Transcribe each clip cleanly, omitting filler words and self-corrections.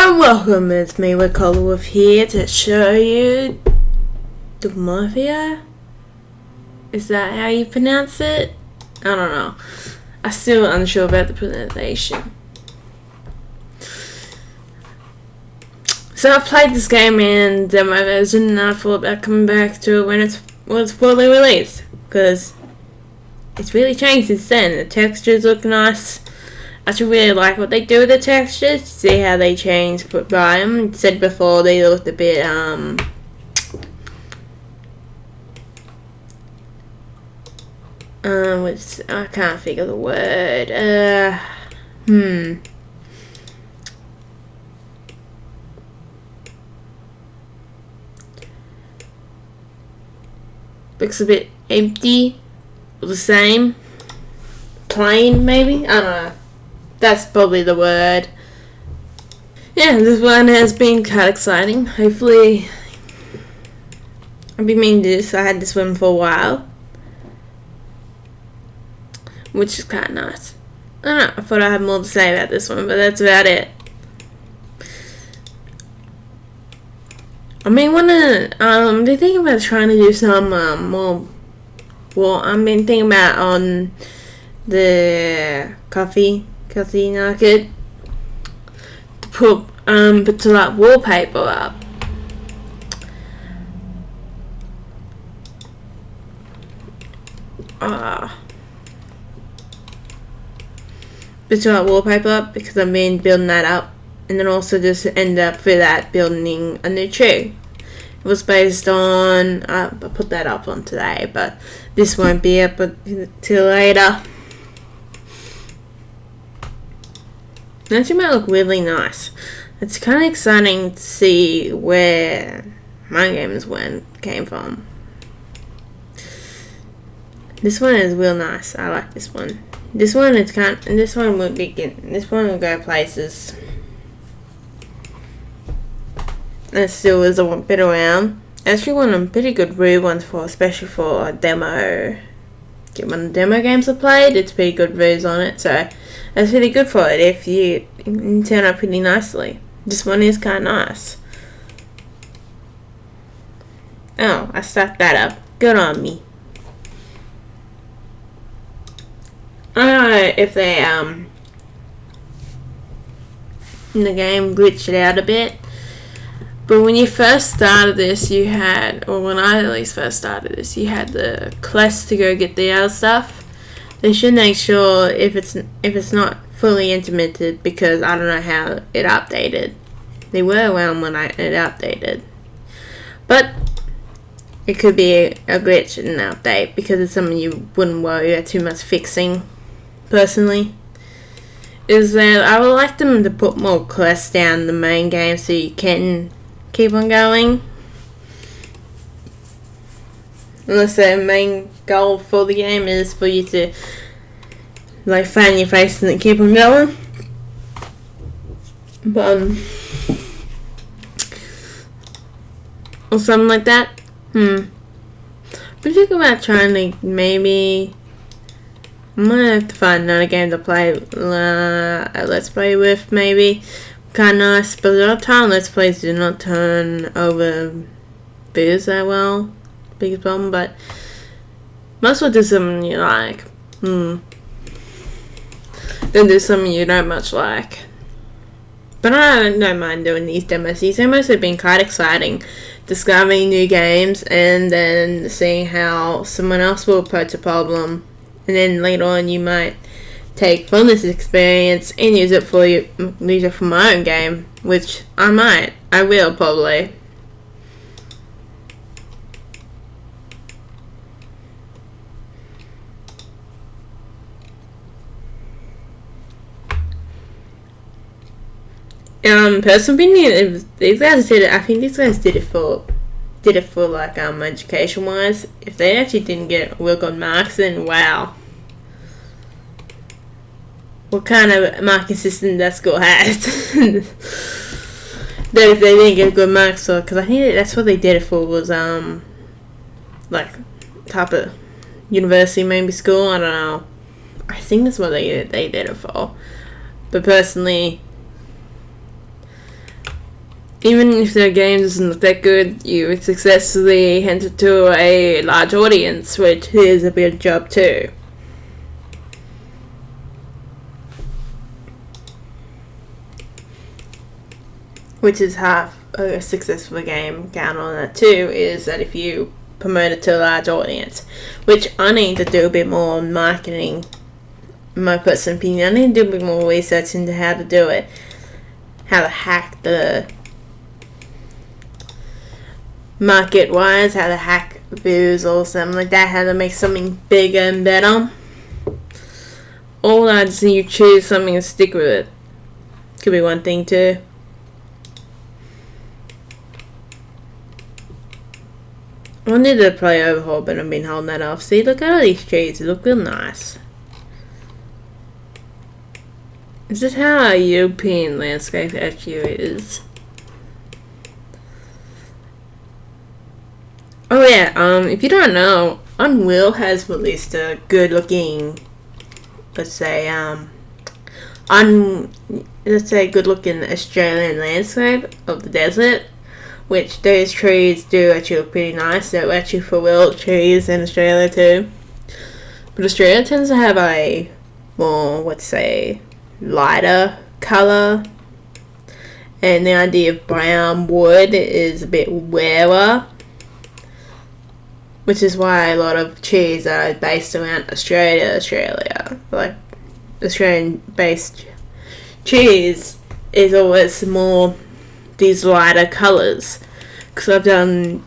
And welcome, it's me, Redcollarwolf here to show you Dorfromantik. Is that how you pronounce it? I don't know. I'm still unsure about the pronunciation. So I played this game in demo version and I thought about coming back to it when it was fully released, because it's really changed since then. The textures look nice. I actually really like what they do with the textures. See how they change by them. Said before they looked a bit which I can't think of the word. Looks a bit empty, or the same, plain maybe. I don't know. That's probably the word. Yeah, this one has been quite exciting. Hopefully, I've been meaning to do this. I had this one for a while, which is kind of nice. I don't know. I thought I had more to say about this one, but that's about it. I mean, they're thinking about trying to do some more. Well, I've been thinking about on the coffee market to put some like wallpaper up. Put some like wallpaper up, because I've been building that up, and then also just end up for that building a new tree. It was based on I put that up on today, but this won't be up until later. That might look really nice. It's kind of exciting to see where my games came from. This one is real nice. I like this one. This one is this one will go places. And it still is a bit around. Actually, one of the pretty good review ones for, especially for a demo. When the demo games are played, it's pretty good reviews on it, so that's really good for it if you turn out pretty nicely. This one is kind of nice. Oh, I stuck that up. Good on me. I don't know if they in the game glitched it out a bit, but when you first started this, you had, or when I at least first started this, you had the quest to go get the other stuff. They should make sure if it's not fully implemented, because I don't know how it updated. They were around when it updated, but it could be a glitch in an update, because it's something you wouldn't worry about too much fixing. Personally, is that I would like them to put more quests down the main game so you can keep on going. Unless the main goal for the game is for you to like fan your face and then keep on going. But or something like that. But think about trying to maybe. I might have to find another game to play, let's play with, maybe. Kind of nice, but a lot of time let's plays do not turn over videos that well. Biggest problem, but most will do something you like. Then do something you don't much like. But I don't mind doing these demos. These demos have been quite exciting. Discovering new games and then seeing how someone else will approach a problem. And then later on, you might take from this experience and use it for my own game, which I will probably. Personal opinion, these guys did it. I think these guys did it for like education wise. If they actually didn't get real good marks, then wow. What kind of marking system that school has? That if they didn't get good marks, so because I think that's what they did it for, was like type of university, maybe school. I don't know. I think that's what they did it for. But personally, even if their game doesn't look that good, you successfully enter to a large audience, which is a big job too. Which is half a successful game. Count on that too, is that if you promote it to a large audience, which I need to do a bit more marketing, in my personal opinion. I need to do a bit more research into how to do it, how to hack the market wise, how to hack views or something like that, how to make something bigger and better. All I just need to choose something and stick with it. Could be one thing too. I wanted to play overhaul, but I've been holding that off. See, look at all these trees. They look real nice. Is this how our European landscape actually is? Oh yeah, if you don't know, Unreal has released a good looking, let's say good looking Australian landscape of the desert, which those trees do actually look pretty nice. They're actually for real trees in Australia too. But Australia tends to have a more, let's say, lighter colour, and the idea of brown wood is a bit rarer, which is why a lot of trees are based around Australia. Like Australian based trees is always more these lighter colours, because I've done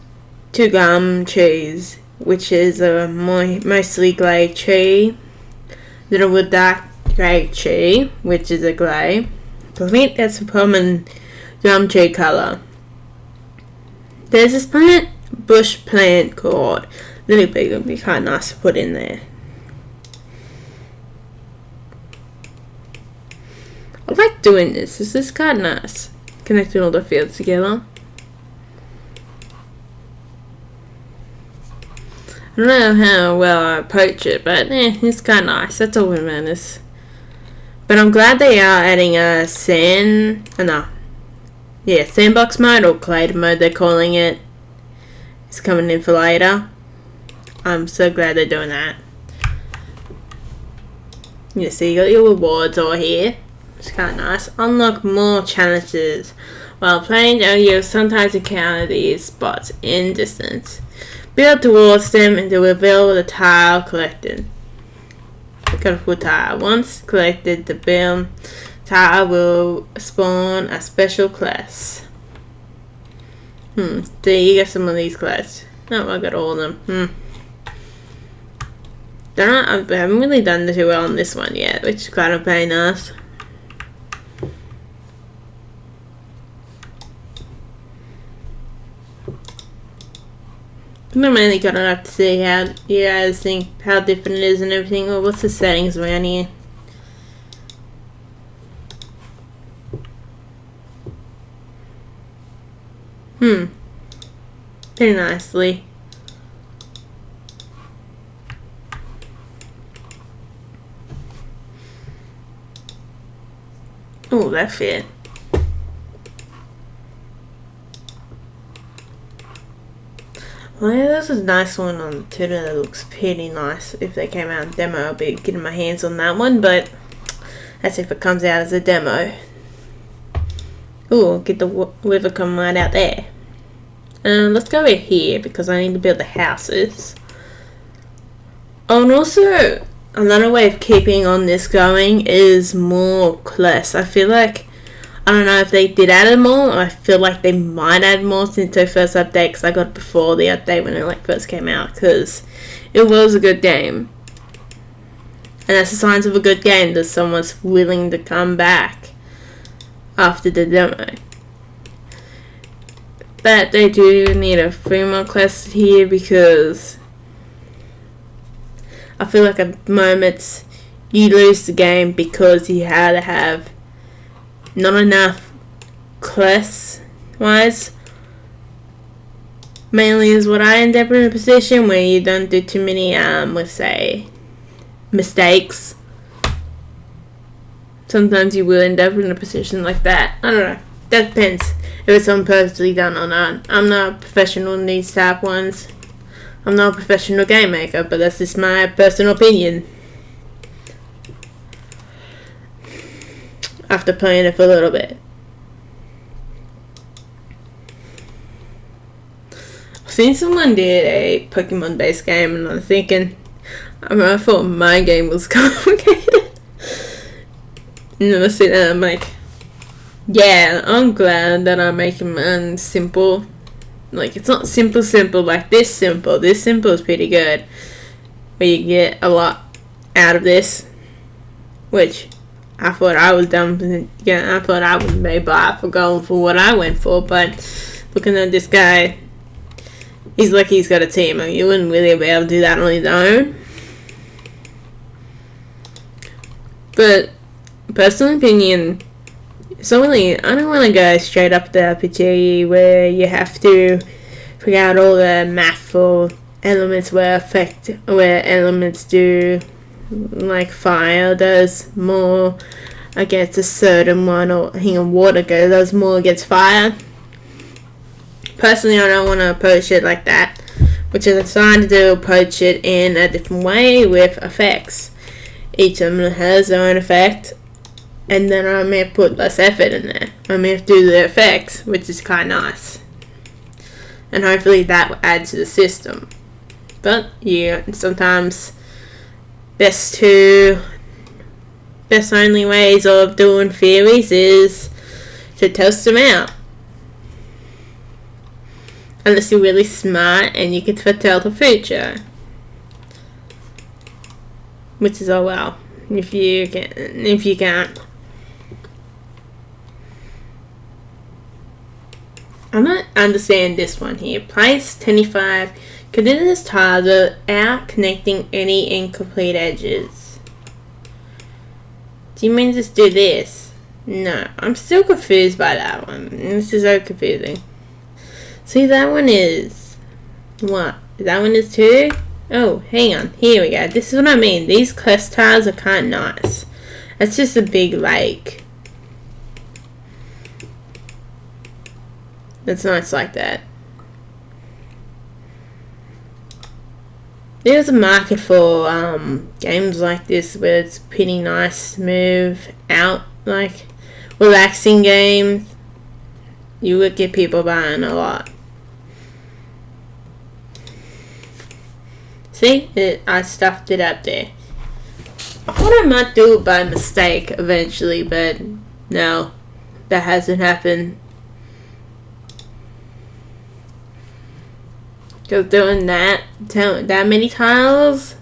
2 gum trees, which is a mostly grey tree, then a wood dark grey tree, which is a grey. So I think that's a common gum tree colour. There's this bush plant called Little Big. It would be quite nice to put in there. I like doing this. This is kind of nice. Connecting all the fields together. I don't know how well I approach it, but it's kind of nice. That's all that matters. But I'm glad they are adding a sandbox mode, or clay mode they're calling it. It's coming in for later. I'm so glad they're doing that. You see, you got your rewards all here. It's kind of nice. Unlock more challenges. While playing, you'll sometimes encounter these spots in distance. Build towards them and to reveal the tile collected. Colorful tile. Once collected, the build tile will spawn a special class. So you get some of these classes. No, I got all of them. I haven't really done too well on this one yet, which is kind of very nice. I'm mainly gonna have to see how you guys think, how different it is and everything. Or what's the settings around here? Pretty nicely. Oh, that fit. Well, yeah, this is a nice one on the tuner that looks pretty nice. If they came out in demo, I'll be getting my hands on that one, but that's if it comes out as a demo. Ooh, get the river coming right out there. Let's go over here, because I need to build the houses. Oh, and also, another way of keeping on this going is more quests. I feel like, I don't know if they did add more. I feel like they might add more since their first update, because I got it before the update when it first came out, because it was a good game. And that's the signs of a good game, that someone's willing to come back after the demo. But they do need a few more quests here, because I feel like at moments you lose the game because you had to have not enough quests wise. Mainly is what I end up in a position where you don't do too many let's say mistakes. Sometimes you will end up in a position like that. I don't know. That depends if it's unpurposely done or not. I'm not a professional in these type ones. I'm not a professional game maker, but that's just my personal opinion. After playing it for a little bit. I've seen someone did a Pokemon based game and I'm thinking, I thought my game was complicated. And then I see that I'm like, yeah, I'm glad that I'm making mine simple. Like, it's not simple like this simple. This simple is pretty good. But you get a lot out of this. Which, I thought I was dumb. Yeah, I thought I would be bought for going for what I went for. But, looking at this guy, he's lucky he's got a team. I mean, you wouldn't really be able to do that on his own. But, personal opinion, so really, I don't want to go straight up the RPG where you have to figure out all the mathful elements where elements do, like fire does more against a certain one, or water does more against fire. Personally, I don't want to approach it like that, which is decided to approach it in a different way with effects. Each element has their own effect. And then I may put less effort in there. I may have to do the effects, which is kind of nice. And hopefully that will add to the system. But yeah, sometimes best only ways of doing theories is to test them out. Unless you're really smart and you can foretell the future. Which is, oh well, if you can't. I don't understand this one here. Place 25. Consider this tile without connecting any incomplete edges. Do you mean just do this? No, I'm still confused by that one. This is so confusing. See, that one is... What? That one is 2? Oh, hang on. Here we go. This is what I mean. These quest tiles are kind of nice. It's just a big lake. It's nice like that. There's a market for games like this where it's pretty nice, smooth out, like relaxing games. You would get people buying a lot. See, I stuffed it up there. I thought I might do it by mistake eventually, but no, that hasn't happened. Because doing that many tiles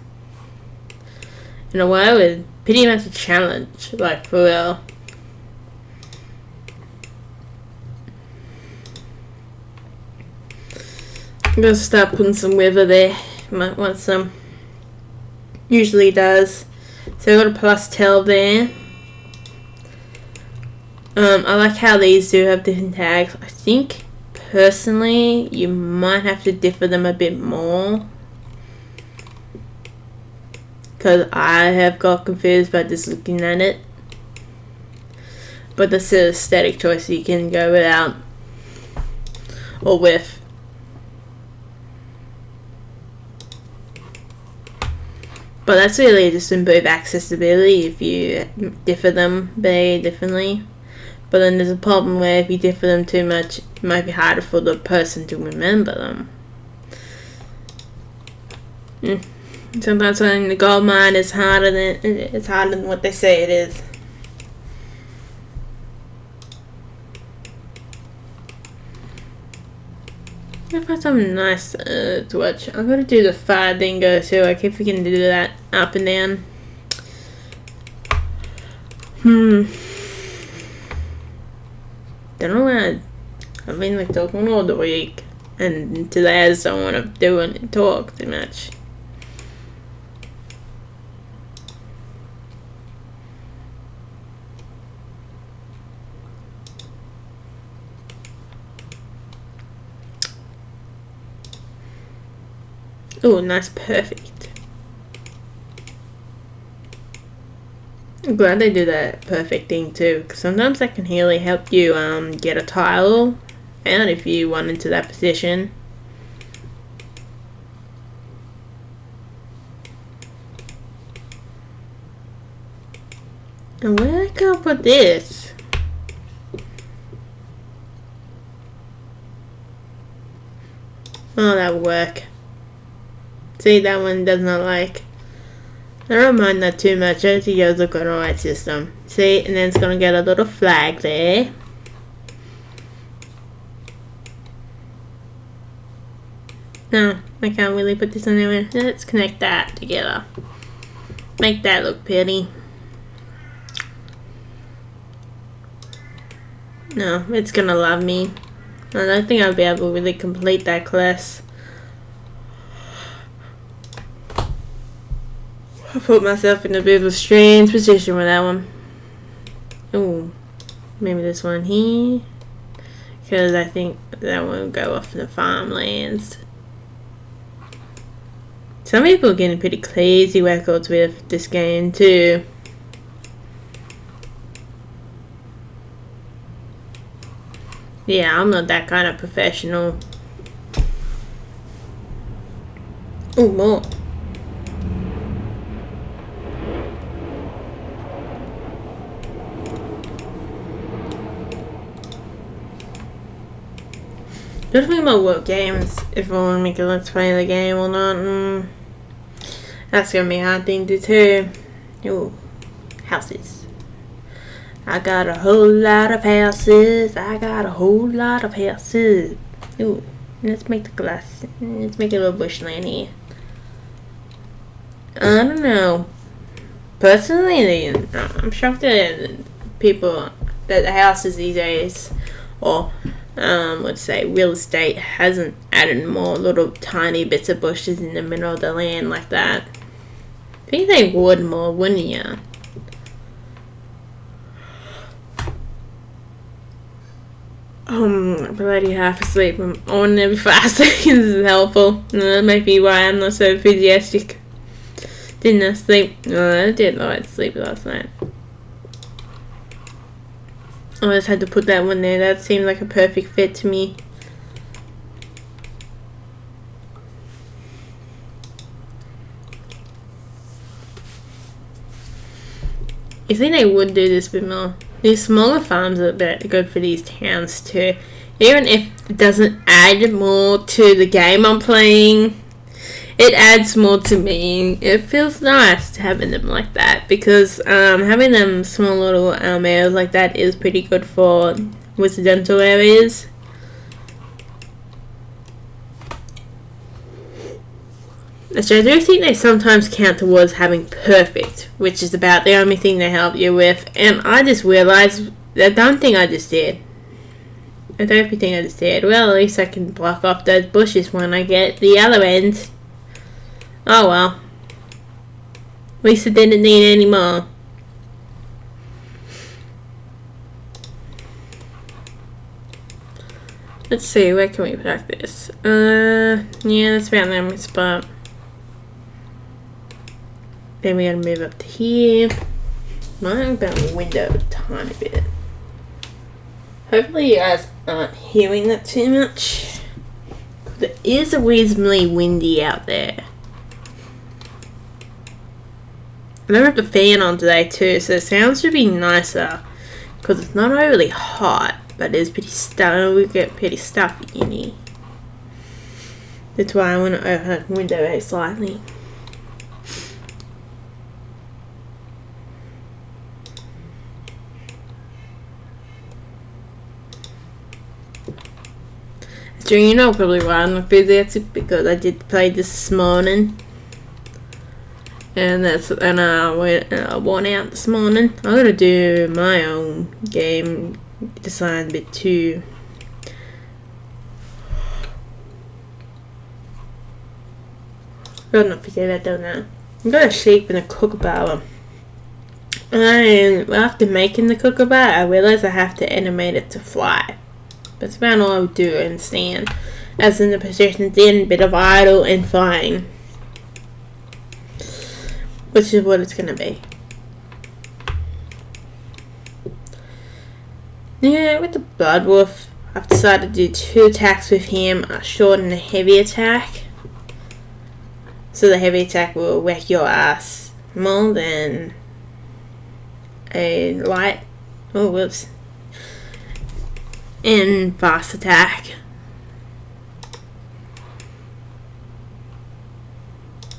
in a way was pretty much a challenge, like for real. I'm gonna start putting some wither there. Might want some. Usually does. So I got a plus 12 there. I like how these do have different tags. I think personally you might have to differ them a bit more, because I have got confused by just looking at it. But this is an aesthetic choice you can go without or with. But that's really just improve accessibility if you differ them very differently. But then there's a problem where if you differ them too much, it might be harder for the person to remember them. Sometimes finding the gold mine is harder than what they say it is. If I find something nice to watch, I'm gonna do the fire dingo too. Like if we can do that up and down. Don't know why I've been like talking all the week, and today I just don't want to do and talk too much. Oh, nice, perfect. I'm glad they do that perfect thing too, because sometimes that can really help you get a tile out if you want into that position. And where can I put this? Oh, that will work. See, that one does not like. I don't mind that too much. I think you guys look on the right system. See, and then it's gonna get a little flag there. No, I can't really put this anywhere. Let's connect that together. Make that look pretty. No, it's gonna love me. I don't think I'll be able to really complete that class. I put myself in a bit of a strange position with that one. Ooh, maybe this one here. Because I think that one will go off in the farmlands. Some people are getting pretty crazy records with this game too. Yeah, I'm not that kind of professional. Ooh, more. Don't think about what games, if I want to make a let's play the game or not. That's going to be a hard thing to do too. Ooh, houses. I got a whole lot of houses. I got a whole lot of houses. Ooh, let's make the glass. Let's make a little bushland here. I don't know. Personally, I'm shocked that people, that the houses these days, or let's say real estate, hasn't added more little tiny bits of bushes in the middle of the land like that. I think they would more, wouldn't ya? Bloody half asleep. I'm on every 5 seconds is helpful. That might be why I'm not so enthusiastic. Didn't I sleep? No, I did not sleep last night. I just had to put that one there. That seemed like a perfect fit to me. I think they would do this a bit more. These smaller farms are a bit good for these towns too. Even if it doesn't add more to the game I'm playing, it adds more to me. It feels nice having them like that, because having them small little areas like that is pretty good for residential areas. So I do think they sometimes count towards having perfect, which is about the only thing they help you with. And I just realised that dumb thing I just did. I don't think I just did. Well, at least I can block off those bushes when I get the other end. Oh well. At least I didn't need any more. Let's see, where can we practice? Yeah, that's about the spot. Then we're gonna move up to here. Might open the window a tiny bit. Hopefully you guys aren't hearing that too much. It is reasonably windy out there. And I have the fan on today too, so the sound should be nicer. Because it's not overly hot, but it's pretty stuffy. We get pretty stuffy in here. That's why I want to open the window very slightly. So you know probably why I'm enthusiastic, because I did play this morning. And I went out this morning. I'm gonna do my own game design a bit too. Better not forget about doing that. I'm gonna shape in a kookaburra. And after making the kookaburra, I realized I have to animate it to fly. That's about all I would do and stand, as in the positions in, bit of idle and flying. Which is what it's gonna be. Yeah, with the blood wolf, I've decided to do 2 attacks with him, a short and a heavy attack. So the heavy attack will whack your ass more than a light, and fast attack.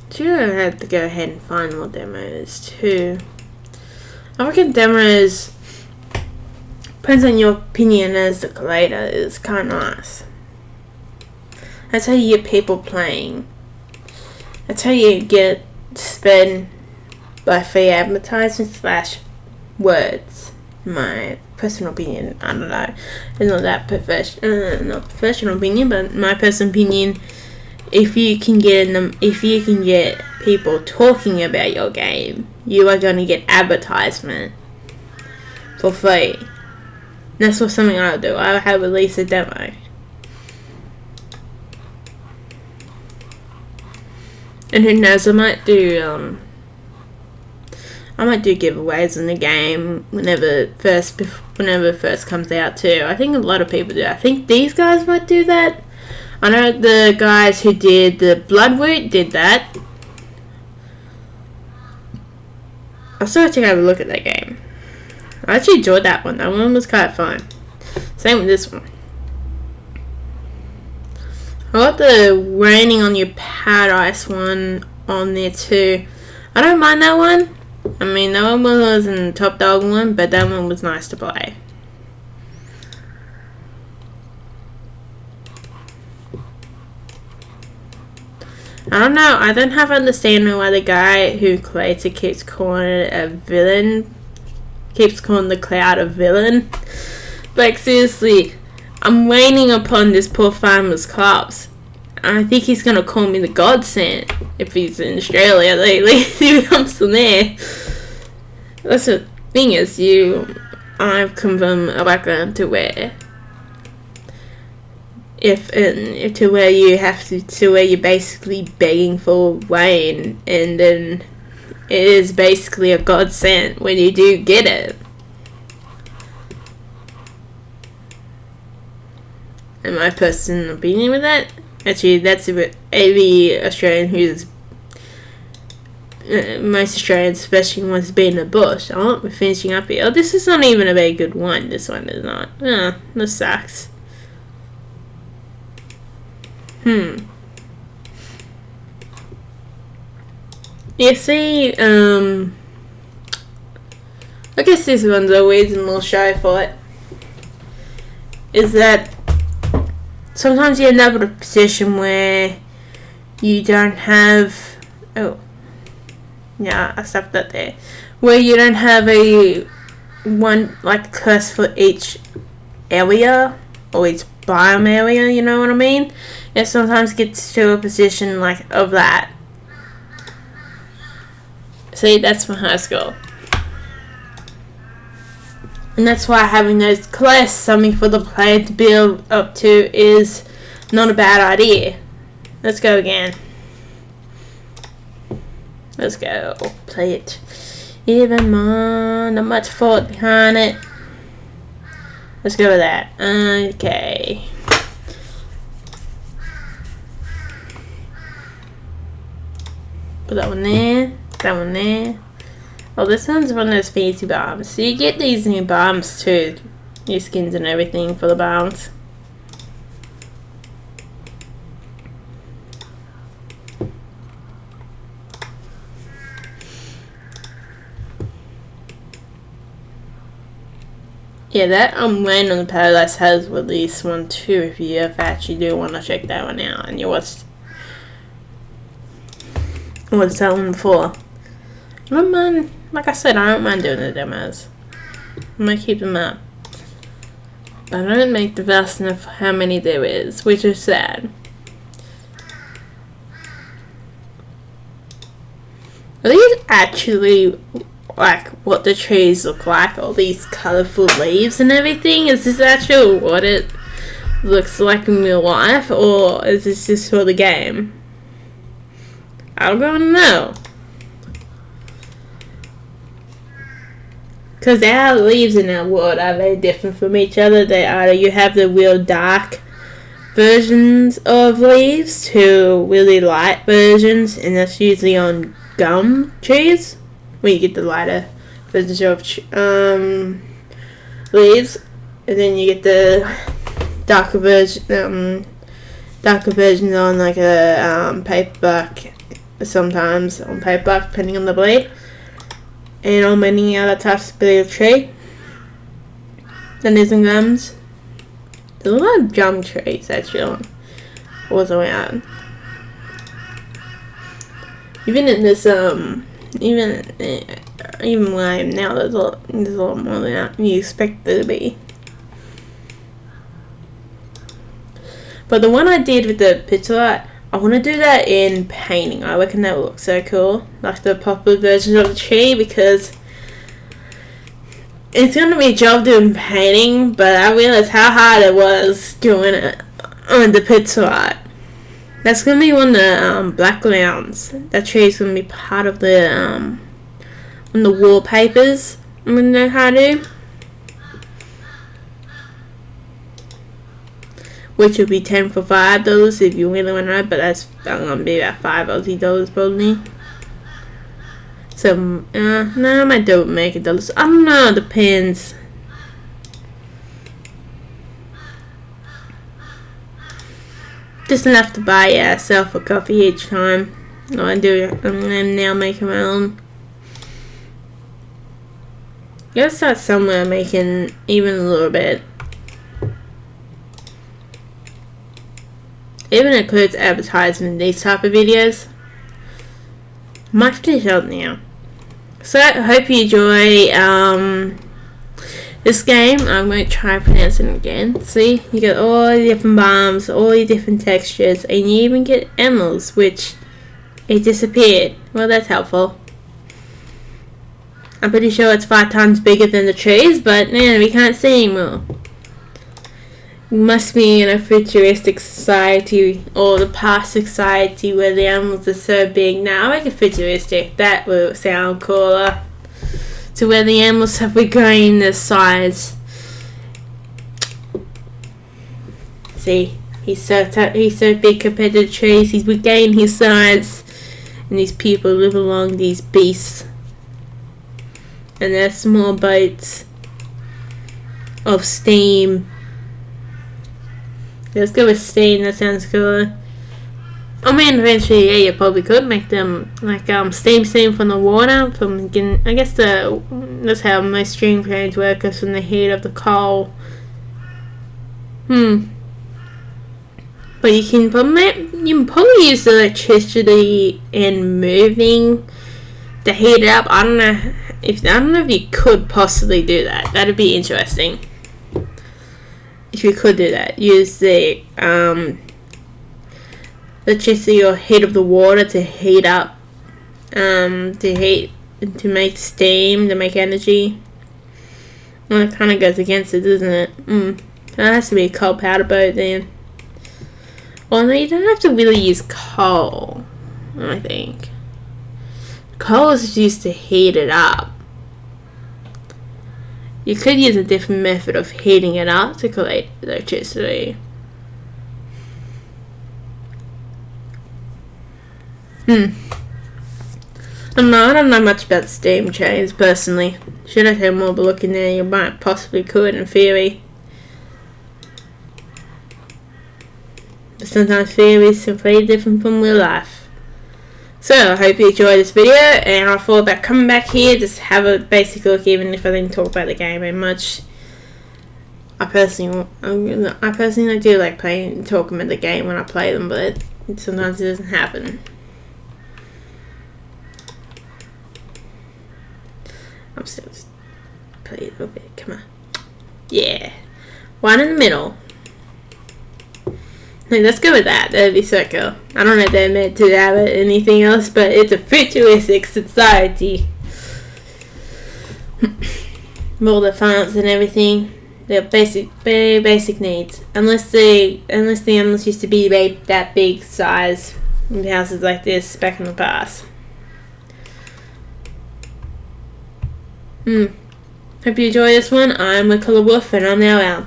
Sure, I have to go ahead and find more demos too. I reckon demos, depends on your opinion as the creator, is kind of nice. That's how you get people playing. That's how you get spend by free advertising / words. My personal opinion, I don't know. It's not that not professional opinion, but my personal opinion. If you can get people talking about your game, you are going to get advertisement for free. That's what something I'll do. I'll have at least a demo. And who knows, I might do giveaways in the game whenever it first comes out too. I think a lot of people do. I think these guys might do that. I know the guys who did the Bloodroot did that. I'll still have to have a look at that game. I actually enjoyed that one. That one was kind of fun. Same with this one. I got the Raining on Your Paradise one on there too. I don't mind that one. I mean, that one wasn't the top dog one, but that one was nice to play. I don't know. I don't have understanding why the guy who creates it keeps calling it a villain. Keeps calling the cloud a villain. Like, seriously, I'm raining upon this poor farmer's crops. And I think he's going to call me the godsend if he's in Australia lately. If he comes from there. That's the thing is, I've come from a background to where to where you're basically begging for rain, and then it is basically a godsend when you do get it. And my personal opinion with that, actually, that's every Australian who's most Australians, especially ones who've been in the bush. Oh, we're finishing up here. Oh, this is not even a very good one. This one is not. This sucks. You see, I guess this one's always a little shy for it. Is that sometimes you end up in a position where you don't have. Oh, yeah, I stuffed that there. Where you don't have a one like curse for each area or each biome area. You know what I mean? It sometimes gets to a position like of that. See, that's my high school. And that's why having those quests, something for the player to build up to, is not a bad idea. Let's go again. Let's go. Play it. Even more. Not much thought behind it. Let's go with that. Okay. Put that one there. That one there. Oh, this one's one of those fancy bombs. So you get these new bombs too. New skins and everything for the bombs. Yeah, that Rain on the Paradise has released one too, if you actually do want to check that one out. And you watched what's that one for? I don't mind, like I said, I don't mind doing the demos. I'm gonna keep them up. But I don't make the vast enough how many there is, which is sad. Are these actually like what the trees look like? All these colourful leaves and everything? Is this actually what it looks like in real life? Or is this just for the game? I don't know. because our leaves in our world are very different from each other. They are, you have the real dark versions of leaves to really light versions, and that's usually on gum trees where you get the lighter versions of leaves, and then you get the darker versions on like a paperback, sometimes on paperback depending on the blade, and on many other types of blade of tree. Then there's some gums. There's a lot of gum trees actually all around. Even in this even where I am now, there's a lot more than you expect there to be. But the one I did with the pixel art, I want to do that in painting. I reckon that would look so cool, like the popular version of the tree, because it's going to be a job doing painting, but I realized how hard it was doing it on the pixel art. That's going to be one of the backgrounds. That tree is going to be part of the one of the wallpapers I'm going to know how to do, which would be 10 for $5 if you really want to know, but that's going to be about $5 probably. So, no, I might do make $1. I don't know, it depends. Just enough to buy yourself a coffee each time. No, I'm now making my own. You gotta start somewhere making even a little bit. Even includes advertising in these type of videos. Might finish up now. So I hope you enjoy this game. I'm going to try pronouncing it again. See, you get all the different bombs, all the different textures, and you even get emeralds, which it disappeared. Well, that's helpful. I'm pretty sure it's 5 times bigger than the trees, but man, we can't see anymore. We must be in a futuristic society, or the past society where the animals are so big. Now, I reckon futuristic, that will sound cooler. To where the animals have regained their size. See, he's so big compared to the trees. He's regained his size, and these people live along these beasts, and they're small boats of steam. Let's go with steam. That sounds cooler. I mean, eventually, yeah, you probably could make them like steam from the water. I guess that's how most steam trains work, is from the heat of the coal. But you can probably use the electricity in moving to heat it up. I don't know if you could possibly do that. That'd be interesting. If you could do that, use the electricity or heat of the water to heat up, to make steam, to make energy. Well, it kind of goes against it, doesn't it? That has to be a coal powder boat then. Well, no, you don't have to really use coal, I think. Coal is used to heat it up. You could use a different method of heating it up to create electricity. I don't know much about steam trains personally. Should I have more of a look in there? You might possibly could in theory. But sometimes theory is simply different from real life. So, I hope you enjoyed this video, and I thought about coming back here, just have a basic look, even if I didn't talk about the game very much. I personally do like talking about the game when I play them, but sometimes it doesn't happen. I'm still just play a little bit, come on. Yeah. One in the middle. Let's go with that. That'd be so cool. I don't know if they're meant to have anything else, but it's a futuristic society. All the farms and everything. They're very basic needs. Unless the animals used to be that big size in houses like this back in the past. Hope you enjoy this one. I'm Redcollarwolf, and I'm now out.